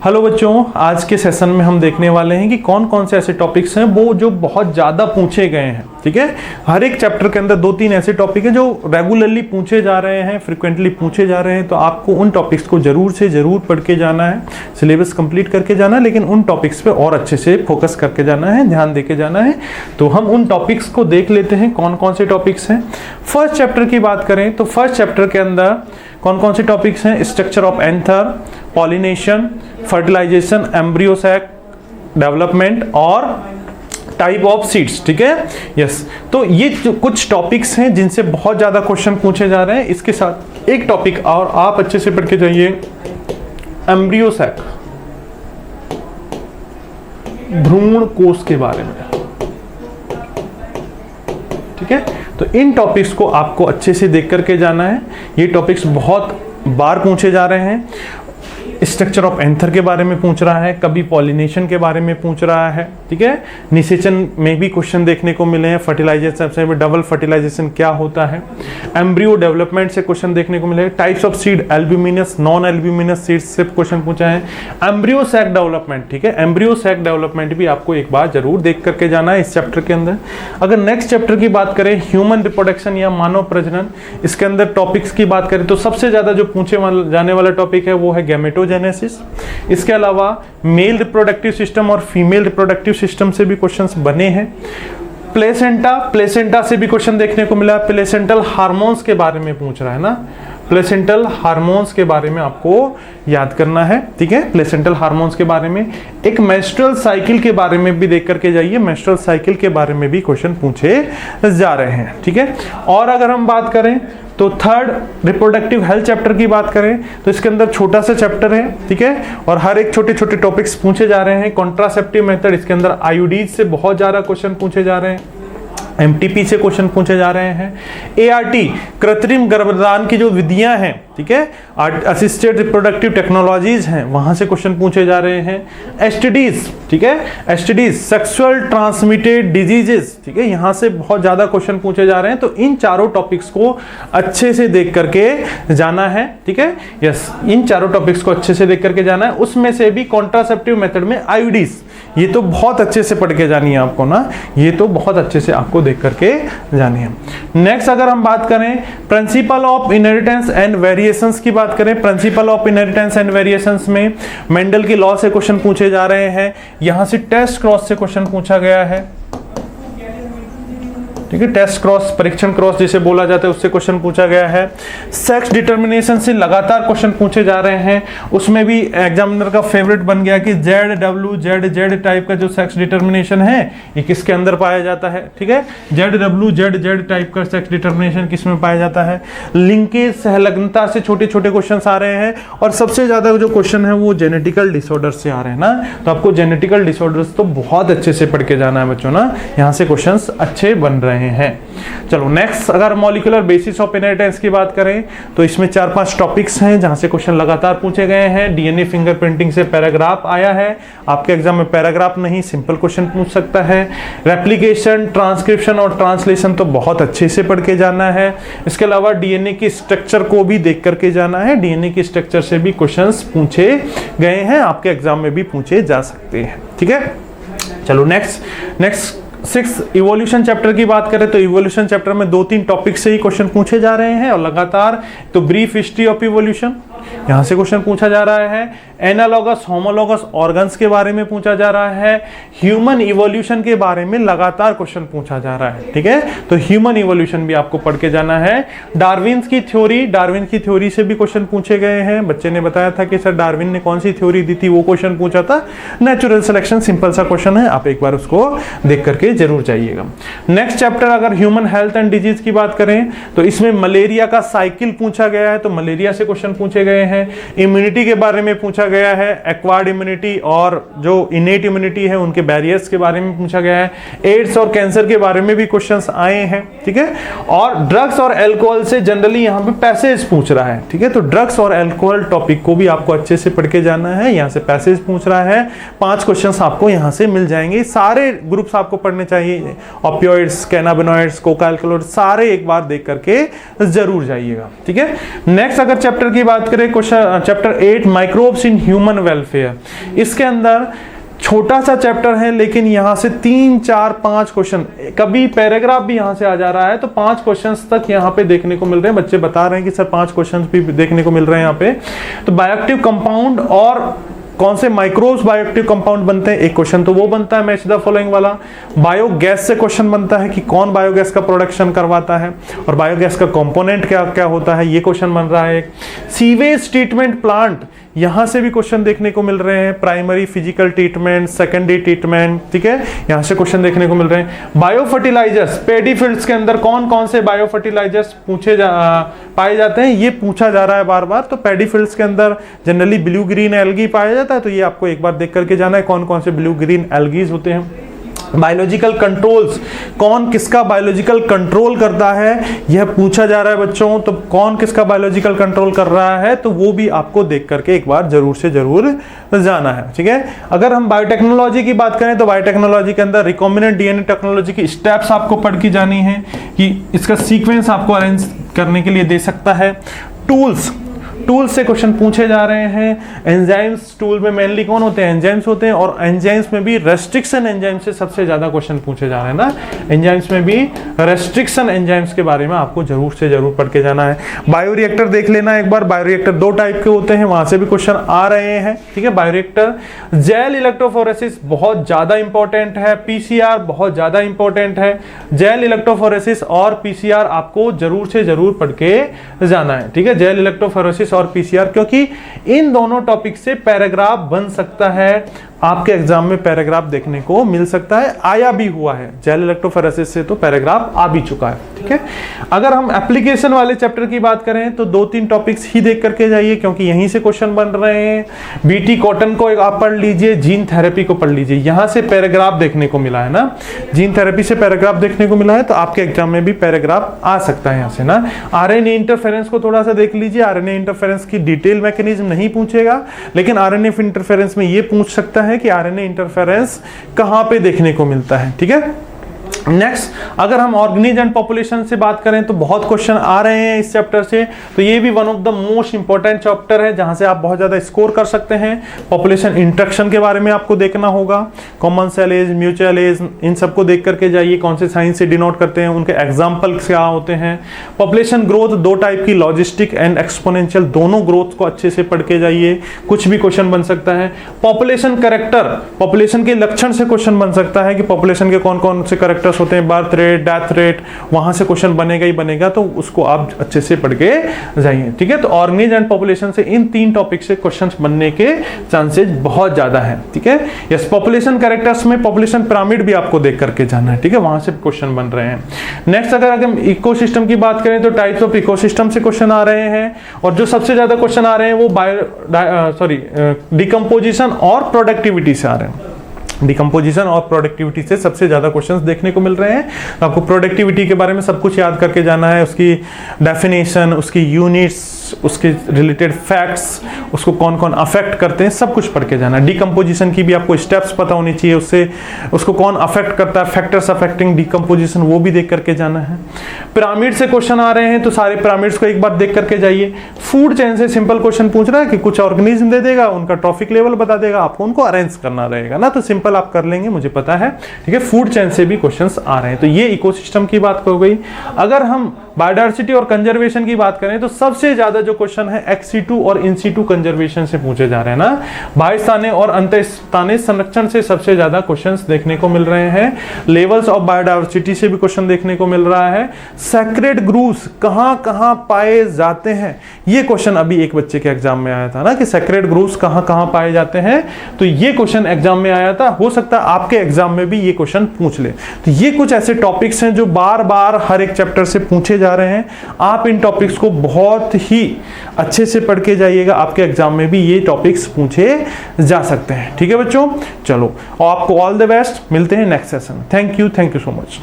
Hello बच्चों, आज के सेशन में हम देखने वाले हैं कि कौन कौन से ऐसे टॉपिक्स हैं वो जो बहुत ज़्यादा पूछे गए हैं। ठीक है, हर एक चैप्टर के अंदर 2-3 ऐसे टॉपिक हैं जो रेगुलरली पूछे जा रहे हैं, फ्रिक्वेंटली पूछे जा रहे हैं। तो आपको उन टॉपिक्स को जरूर से जरूर पढ़ के जाना है, सिलेबस कंप्लीट करके जाना है, लेकिन उन टॉपिक्स पे और अच्छे से फोकस करके जाना है, ध्यान देके जाना है। तो हम उन टॉपिक्स को देख लेते हैं कौन कौन से टॉपिक्स हैं। फर्स्ट चैप्टर की बात करें तो फर्स्ट चैप्टर के अंदर कौन कौन से टॉपिक्स हैं? Structure of anther, pollination, fertilization, embryo sac development और टाइप ऑफ सीड्स। ठीक है, यस। तो ये जो कुछ टॉपिक्स हैं जिनसे बहुत ज्यादा क्वेश्चन पूछे जा रहे हैं। इसके साथ एक टॉपिक और आप अच्छे से पढ़ के जाइए, एम्ब्रियो सैक, भ्रूण कोश के बारे में। ठीक है, तो इन टॉपिक्स को आपको अच्छे से देख करके जाना है। ये टॉपिक्स बहुत बार पूछे जा रहे हैं। स्ट्रक्चर ऑफ एंथर के बारे में पूछ रहा है, कभी पॉलिनेशन के बारे में पूछ रहा है। ठीक है, निषेचन में भी क्वेश्चन देखने को मिले हैं। फर्टिलाइजेशन से डबल फर्टिलाइजेशन क्या होता है, एम्ब्रियो डेवलपमेंट से क्वेश्चन देखने को मिले। Types of seed, albuminous, non albuminous seeds से क्वेश्चन पूछा है। एम्ब्रियो सैक डेवलपमेंट, ठीक है, एम्ब्रियो सैक डेवलपमेंट भी आपको एक बार जरूर देख करके जाना है इस चैप्टर के अंदर। अगर नेक्स्ट चैप्टर की बात करें, ह्यूमन रिप्रोडक्शन या मानव प्रजनन, इसके अंदर टॉपिक्स की बात करें तो सबसे ज्यादा जो पूछे जाने वाला टॉपिक है वो है गैमेटोजेनेसिस। इसके अलावा मेल रिप्रोडक्टिव सिस्टम और फीमेल रिप्रोडक्टिव सिस्टम से भी क्वेश्चंस बने हैं। प्लेसेंटा से भी क्वेश्चन देखने को मिला। प्लेसेंटल हार्मोन्स के बारे में पूछ रहा है ना, प्लेसेंटल हार्मोन्स के बारे में आपको याद करना है। ठीक है, प्लेसेंटल हार्मोन्स के बारे में। एक मेंस्ट्रुअल साइकिल के बारे में भी देख करके जाइए, मेंस्ट्रुअल साइकिल के बारे में भी क्वेश्चन पूछे जा रहे हैं। ठीक है, और अगर हम बात करें तो थर्ड रिप्रोडक्टिव हेल्थ चैप्टर की बात करें तो इसके अंदर छोटा सा चैप्टर है। ठीक है, और हर एक छोटे छोटे टॉपिक्स पूछे जा रहे हैं। कॉन्ट्रासेप्टिव मेथड, इसके अंदर आईयूडीज से बहुत ज्यादा क्वेश्चन पूछे जा रहे हैं। एमटीपी से क्वेश्चन पूछे जा रहे हैं। एआरटी, कृत्रिम गर्भधारण की जो विधियां हैं, ठीक है, असिस्टेड रिप्रोडक्टिव टेक्नोलॉजीज हैं, वहां से क्वेश्चन पूछे जा रहे हैं। एसटीडीज, ठीक है, एसटीडीज सेक्सुअल ट्रांसमिटेड डिजीजेस, ठीक है, यहां से बहुत ज्यादा क्वेश्चन पूछे जा रहे हैं। तो इन चारों टॉपिक्स को अच्छे से देख करके जाना है। ठीक है, यस, इन चारों टॉपिक्स को अच्छे से देख करके जाना है। उसमें से भी कॉन्ट्रासेप्टिव मेथड में आईयूडीज, ये तो बहुत अच्छे से पढ़ के जानी है आपको ना, ये तो बहुत अच्छे से आपको देख करके जानी है। नेक्स्ट अगर हम बात करें principle of inheritance and variations की बात करें, principle of inheritance and variations में मेंडल के लॉ से क्वेश्चन पूछे जा रहे हैं। यहां से टेस्ट क्रॉस से क्वेश्चन पूछा गया है। ठीक है, टेस्ट क्रॉस, परीक्षण क्रॉस जिसे बोला जाता है, उससे क्वेश्चन पूछा गया है। सेक्स डिटर्मिनेशन से लगातार क्वेश्चन पूछे जा रहे हैं। उसमें भी एग्जामिनर का फेवरेट बन गया कि ZW टाइप का जो सेक्स डिटर्मिनेशन है ये किसके अंदर पाया जाता है। ठीक है, ZW टाइप का सेक्स डिटर्मिनेशन किसमें पाया जाता है। लिंकेज, सहलग्नता से छोटे छोटे क्वेश्चन आ रहे हैं। और सबसे ज्यादा जो क्वेश्चन है वो जेनेटिकल डिसऑर्डर से आ रहे हैं ना, तो आपको जेनेटिकल डिसऑर्डर्स तो बहुत अच्छे से पढ़ के जाना है बच्चों ना, यहाँ से क्वेश्चन अच्छे बन रहे हैं। चलो नेक्स्ट अगर मॉलिक्यूलर बेसिस ऑफ इनहेरिटेंस की बात करें तो इसमें 4-5 टॉपिक्स हैं जहां से क्वेश्चन लगातार पूछे गए हैं। डीएनए फिंगरप्रिंटिंग से पैराग्राफ आया है, आपके एग्जाम में पैराग्राफ नहीं सिंपल क्वेश्चन पूछ सकता है। रेप्लिकेशन, ट्रांसक्रिप्शन और ट्रांसलेशन तो बहुत अच्छे से पढ़ के जाना है। इसके अलावा डीएनए की स्ट्रक्चर को भी देख करके जाना है, डीएनए की स्ट्रक्चर से भी क्वेश्चंस पूछे गए हैं, आपके एग्जाम में भी पूछे जा सकते हैं। ठीक है, चलो नेक्स्ट 6 इवोल्यूशन चैप्टर की बात करें तो इवोल्यूशन चैप्टर में 2-3 टॉपिक से ही क्वेश्चन पूछे जा रहे हैं और लगातार। तो ब्रीफ हिस्ट्री ऑफ इवोल्यूशन, यहां से क्वेश्चन पूछा जा रहा है। एनालॉगस, होमोलॉगस ऑर्गन्स के बारे में पूछा जा रहा है। ह्यूमन इवोल्यूशन के बारे में लगातार क्वेश्चन पूछा जा रहा है। ठीक है, तो ह्यूमन इवोल्यूशन भी आपको पढ़ के जाना है। डार्विन की थ्योरी से भी क्वेश्चन पूछे गए हैं। बच्चे ने बताया था कि सर डार्विन ने कौन सी थ्योरी दी थी, वो क्वेश्चन पूछा था। नेचुरल सिलेक्शन सिंपल सा क्वेश्चन है, आप एक बार उसको देख करके जरूर जाइएगा। नेक्स्ट चैप्टर अगर ह्यूमन हेल्थ एंड डिजीज की बात करें तो इसमें मलेरिया का साइकिल पूछा गया है, तो मलेरिया से क्वेश्चन पूछे गए हैं। इम्यूनिटी के बारे में पूछा गया है, एक्वायर्ड इम्यूनिटी और जो इनेट इम्यूनिटी है उनके बैरियर्स के बारे में पूछा गया है। एड्स और कैंसर के बारे में भी क्वेश्चंस आए हैं। ठीक है, और ड्रग्स और अल्कोहल से जनरली यहाँ पे पैसेज पूछ रहा है। ठीक है, तो ड्रग्स और अल्कोहल टॉपिक को भी आपको अच्छे से पढ़ के जाना है, यहाँ से पैसेज पूछ रहा है। 5 क्वेश्चंस आपको यहाँ से मिल जाएंगे। सारे ग्रुप्स आपको पढ़ने चाहिए, ऑपियोइड्स, कैनाबिनॉइड्स, कोका अल्कलॉइड, सारे एक बार देख करके जरूर जाइएगा। ठीक है, नेक्स्ट अगर चैप्टर की बात करें, question chapter 8 microbes in human welfare. इसके अंदर छोटा सा चैप्टर है, लेकिन यहां से 3, 4, 5 क्वेश्चन, कभी पैराग्राफ भी यहां से आ जा रहा है, तो 5 क्वेश्चंस तक यहां पे देखने को मिल रहे हैं। बच्चे बता रहे हैं कि सर 5 क्वेश्चंस भी देखने को मिल रहे हैं यहां पे। तो बायोएक्टिव कंपाउंड और कौन से माइक्रोब्स बायोएक्टिव कंपाउंड बनते हैं, एक क्वेश्चन तो वो बनता है मैच द फॉलोइंग वाला। बायोगैस से क्वेश्चन बनता है कि कौन बायोगैस का प्रोडक्शन करवाता है और बायोगैस का कंपोनेंट क्या क्या होता है, ये क्वेश्चन बन रहा है एक। सीवेज ट्रीटमेंट प्लांट, यहां से भी क्वेश्चन देखने को मिल रहे हैं। Primary physical treatment, secondary treatment, ठीक है, यहां से क्वेश्चन देखने को मिल रहे हैं। बायो फर्टिलाइजर्स, पेडी फील्ड्स के अंदर कौन कौन से बायो फर्टिलाइजर्स पाए जाते हैं, ये पूछा जा रहा है बार बार। तो पेडी फील्ड्स के अंदर जनरली ब्लू ग्रीन एल्गी पाया जाता है, तो ये आपको एक बार देख करके जाना है कौन कौन से ब्लू ग्रीन एल्गीज होते हैं। बायोलॉजिकल कंट्रोल्स, कौन किसका बायोलॉजिकल कंट्रोल करता है, यह पूछा जा रहा है बच्चों। तो कौन किसका बायोलॉजिकल कंट्रोल कर रहा है, तो वो भी आपको देख करके एक बार जरूर से जरूर जाना है, ठीक है। अगर हम बायोटेक्नोलॉजी की बात करें तो बायोटेक्नोलॉजी के अंदर रिकॉम्बिनेंट डीएनए टेक्नोलॉजी की स्टेप्स आपको पढ़ के जानी है कि इसका सीक्वेंस आपको अरेंज करने के लिए दे सकता है। टूल्स से क्वेश्चन पूछे जा रहे हैं। एंजाइम्स, टूल में मेनली कौन होते हैं, एंजाइम्स होते हैं, और एंजाइम्स में भी रेस्ट्रिक्शन एंजाइम से सबसे ज्यादा क्वेश्चन पूछे जा रहे हैं ना। एंजाइम्स में भी रेस्ट्रिक्शन एंजाइम्स के बारे में आपको जरूर से जरूर पढ़ के जाना है। बायोरिएक्टर देख लेना एक बार। बायोरिएक्टर 2 टाइप के होते हैं, वहां से भी क्वेश्चन आ रहे हैं, ठीक है। बायोरिएक्टर, जेल इलेक्ट्रोफोरेसिस बहुत ज्यादा इंपॉर्टेंट है, पीसीआर बहुत ज्यादा इंपॉर्टेंट है। जेल इलेक्ट्रोफोरेसिस और पीसीआर आपको जरूर से जरूर पढ़ के जाना है, ठीक है। जेल इलेक्ट्रोफोरेसिस और पीसीआर, क्योंकि इन दोनों टॉपिक से पैराग्राफ बन सकता है, आपके एग्जाम में पैराग्राफ देखने को मिल सकता है, आया भी हुआ है। जेल इलेक्ट्रोफोरेसिस से तो पैराग्राफ आ भी चुका है, ठीक है। अगर हम एप्लीकेशन वाले चैप्टर की बात करें तो 2-3 टॉपिक्स ही देख करके जाइए, क्योंकि यहीं से क्वेश्चन बन रहे हैं। बीटी कॉटन को आप पढ़ लीजिए, जीन थेरेपी को पढ़ लीजिए, यहां से पैराग्राफ देखने को मिला है ना। जीन थेरेपी से पैराग्राफ देखने को मिला है, तो आपके एग्जाम में भी पैराग्राफ आ सकता है यहां से ना। आरएनए इंटरफेरेंस को थोड़ा सा देख लीजिए। आरएनए इंटरफेरेंस की डिटेल मैकेनिज्म नहीं पूछेगा, लेकिन आरएनए इंटरफेरेंस में ये पूछ सकता है कि आरएनए इंटरफेरेंस कहां पे देखने को मिलता है, ठीक है। नेक्स्ट, अगर हम ऑर्गेनिज एंड पॉपुलेशन से बात करें तो बहुत क्वेश्चन आ रहे हैं इस चैप्टर से, तो ये भी one of the most important chapter है जहां से आप बहुत ज्यादा स्कोर कर सकते हैं। पॉपुलेशन इंट्रैक्शन के बारे में आपको देखना होगा, common cell edge, mutual edge, इन सबको देख करके जाइए, कौन से साइन से डिनोट करते हैं, उनके एग्जाम्पल क्या होते हैं। पॉपुलेशन ग्रोथ 2 टाइप की, लॉजिस्टिक एंड एक्सपोनेंशियल, दोनों ग्रोथ को अच्छे से पढ़ के जाइए, कुछ भी क्वेश्चन बन सकता है। पॉपुलेशन कैरेक्टर, पॉपुलेशन के लक्षण से क्वेश्चन बन सकता है कि पॉपुलेशन के कौन कौन से कैरेक्टर्स होते हैं, बर्थ रेट, डेथ रेट, वहां से क्वेश्चन बनेगा ही बनेगा, तो उसको आप अच्छे से पढ़ के जाइए, ठीक है। तो ऑर्गेनिज एंड पॉपुलेशन से इन 3 टॉपिक से क्वेश्चंस बनने के चांसेस बहुत ज्यादा है, ठीक है। यस, पॉपुलेशन कैरेक्टर्स में पॉपुलेशन पिरामिड भी आपको देख करके जाना है, ठीक है, वहां से क्वेश्चन बन रहे हैं। नेक्स्ट, अगर हम इकोसिस्टम की बात करें तो टाइप्स ऑफ इकोसिस्टम से क्वेश्चन आ रहे हैं, और जो सबसे ज्यादा क्वेश्चन आ रहे हैं वो डिकम्पोजिशन और प्रोडक्टिविटी से आ रहे हैं। डिकम्पोजिशन और प्रोडक्टिविटी से सबसे ज्यादा क्वेश्चंस देखने को मिल रहे हैं। तो आपको प्रोडक्टिविटी के बारे में सब कुछ याद करके जाना है, उसकी डेफिनेशन, उसकी यूनिट्स, उसके रिलेटेड फैक्ट्स, उसको कौन कौन अफेक्ट करते हैं, सब कुछ पढ़ के जाना है। डिकम्पोजिशन की भी आपको स्टेप्स पता होनी चाहिए, उससे उसको कौन अफेक्ट करता है, फैक्टर्स अफेक्टिंग डिकम्पोजिशन, वो भी देख करके जाना है। पिरामिड से क्वेश्चन आ रहे हैं, तो सारे पिरामिड्स को एक बार देख करके जाइए। फूड चेन से सिंपल क्वेश्चन पूछ रहा है कि कुछ ऑर्गेनिज्म दे देगा, उनका ट्रॉफिक लेवल बता देगा, आपको उनको अरेंज करना रहेगा ना, तो सिंपल आप कर लेंगे, मुझे पता है, ठीक है। फूड चेन से भी क्वेश्चंस आ रहे हैं, तो ये इकोसिस्टम की बात हो गई। अगर हम बायोडायवर्सिटी और कंजर्वेशन की बात करें तो सबसे ज्यादा जो क्वेश्चन है एक्स-सीटू और इन-सीटू कंजर्वेशन से पूछे जा रहे हैं ना। बाह्यस्थानिक और अंतःस्थानिक संरक्षण से सबसे ज्यादा क्वेश्चंस देखने को मिल रहे हैं। लेवल्स ऑफ बायोडायवर्सिटी से भी क्वेश्चन देखने को मिल रहा है। सेक्रेड ग्रूव्स कहां-कहां पाए जाते हैं, ये क्वेश्चन अभी एक बच्चे के एग्जाम में आया था ना कि सेक्रेड ग्रूव्स कहां-कहां पाए जाते हैं, तो ये क्वेश्चन एग्जाम में आया था। हो सकता है आपके एग्जाम में भी ये क्वेश्चन पूछ ले। तो ये कुछ ऐसे टॉपिक्स हैं जो बार-बार हर एक चैप्टर से पूछे जा रहे हैं। आप इन टॉपिक्स को बहुत ही अच्छे से पढ़ के जाइएगा, आपके एग्जाम में भी ये टॉपिक्स पूछे जा सकते हैं, ठीक है बच्चों। चलो, और आपको ऑल द बेस्ट, मिलते हैं next session. Thank you so much.